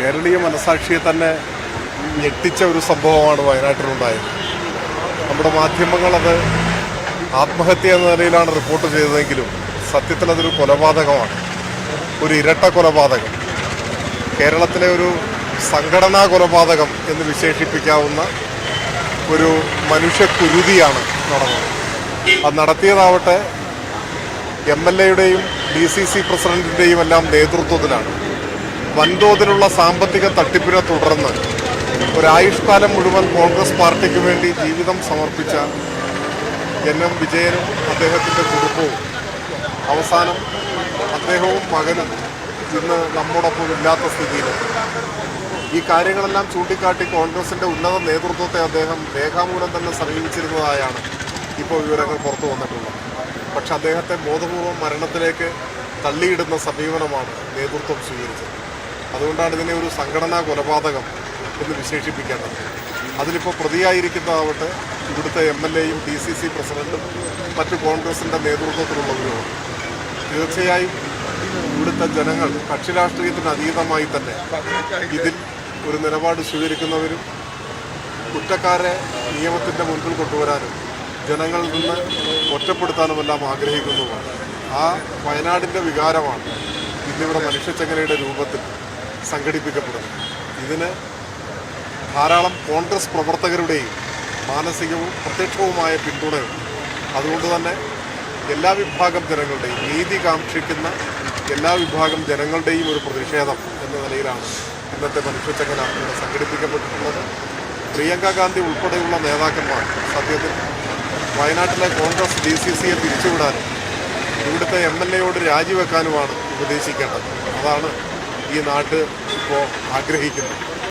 കേരളീയ മനസാക്ഷിയെ തന്നെ ഞെട്ടിച്ച ഒരു സംഭവമാണ് വയനാട്ടിലുണ്ടായത്. നമ്മുടെ മാധ്യമങ്ങളത് ആത്മഹത്യ എന്ന നിലയിലാണ് റിപ്പോർട്ട് ചെയ്തതെങ്കിലും സത്യത്തിൽ അതൊരു കൊലപാതകമാണ്, ഒരു ഇരട്ട കൊലപാതകം. കേരളത്തിലെ ഒരു സംഘടനാ കൊലപാതകം എന്ന് വിശേഷിപ്പിക്കാവുന്ന ഒരു മനുഷ്യക്കുരുതിയാണ് നടന്നത്. അത് നടത്തിയതാവട്ടെ MLA-യുടെയും DCC പ്രസിഡന്റിൻ്റെയും എല്ലാം നേതൃത്വത്തിലാണ്. വൻതോതിലുള്ള സാമ്പത്തിക തട്ടിപ്പിനെ തുടർന്ന് ഒരായുഷ്കാലം മുഴുവൻ കോൺഗ്രസ് പാർട്ടിക്ക് വേണ്ടി ജീവിതം സമർപ്പിച്ച NM വിജയനും അദ്ദേഹത്തിൻ്റെ കുടുംബവും അവസാനം അദ്ദേഹവും മകനും ഇന്ന് നമ്മോടൊപ്പം ഇല്ലാത്ത സ്ഥിതിയിലെത്തി. ഈ കാര്യങ്ങളെല്ലാം ചൂണ്ടിക്കാട്ടി കോൺഗ്രസിൻ്റെ ഉന്നത നേതൃത്വത്തെ അദ്ദേഹം രേഖാമൂലം തന്നെ സമീപിച്ചിരുന്നതായാണ് ഇപ്പോൾ വിവരങ്ങൾ പുറത്തു വന്നിട്ടുള്ളത്. പക്ഷെ അദ്ദേഹത്തെ ബോധപൂർവം മരണത്തിലേക്ക് തള്ളിയിടുന്ന സമീപനമാണ് നേതൃത്വം സ്വീകരിച്ചത്. അതുകൊണ്ടാണ് ഇതിനെ ഒരു സംഘടനാ കൊലപാതകം എന്ന് വിശേഷിപ്പിക്കേണ്ടത്. അതിലിപ്പോൾ പ്രതിയായിരിക്കുന്നതാവട്ടെ ഇവിടുത്തെ MLA-യും DCC പ്രസിഡന്റും മറ്റു കോൺഗ്രസിൻ്റെ നേതൃത്വത്തിലുള്ളവരുമാണ്. തീർച്ചയായും ഇവിടുത്തെ ജനങ്ങൾ കക്ഷി രാഷ്ട്രീയത്തിന് അതീതമായി തന്നെ ഇതിൽ ഒരു നിലപാട് സ്വീകരിക്കുന്നവരും കുറ്റക്കാരെ നിയമത്തിൻ്റെ മുൻപിൽ കൊണ്ടുവരാനും ജനങ്ങളിൽ നിന്ന് ഒറ്റപ്പെടുത്താനുമെല്ലാം ആഗ്രഹിക്കുന്നതുമാണ്. ആ വയനാടിൻ്റെ വികാരമാണ് ഇന്നിവിടെ മനുഷ്യച്ചങ്ങലയുടെ രൂപത്തിൽ സംഘടിപ്പിക്കപ്പെടുന്നത്. ഇതിന് ധാരാളം കോൺഗ്രസ് പ്രവർത്തകരുടെയും മാനസികവും പ്രത്യക്ഷവുമായ പിന്തുണയുണ്ട്. അതുകൊണ്ട് തന്നെ എല്ലാ വിഭാഗം ജനങ്ങളുടെയും, നീതി കാക്ഷിക്കുന്ന എല്ലാ വിഭാഗം ജനങ്ങളുടെയും ഒരു പ്രതിഷേധം എന്ന നിലയിലാണ് ഇന്നത്തെ മനുഷ്യച്ചങ്ങല ഇവിടെ സംഘടിപ്പിക്കപ്പെട്ടിട്ടുള്ളത്. പ്രിയങ്ക ഗാന്ധി ഉൾപ്പെടെയുള്ള നേതാക്കന്മാർ സത്യത്തിൽ വയനാട്ടിലെ കോൺഗ്രസ് DCC-യെ പിരിച്ചുവിടാനും ഇവിടുത്തെ MLA-യോട് രാജിവെക്കാനുമാണ് ഉപദേശിക്കേണ്ടത്. അതാണ് ഈ നാട് ഇപ്പോൾ ആഗ്രഹിക്കുന്നത്.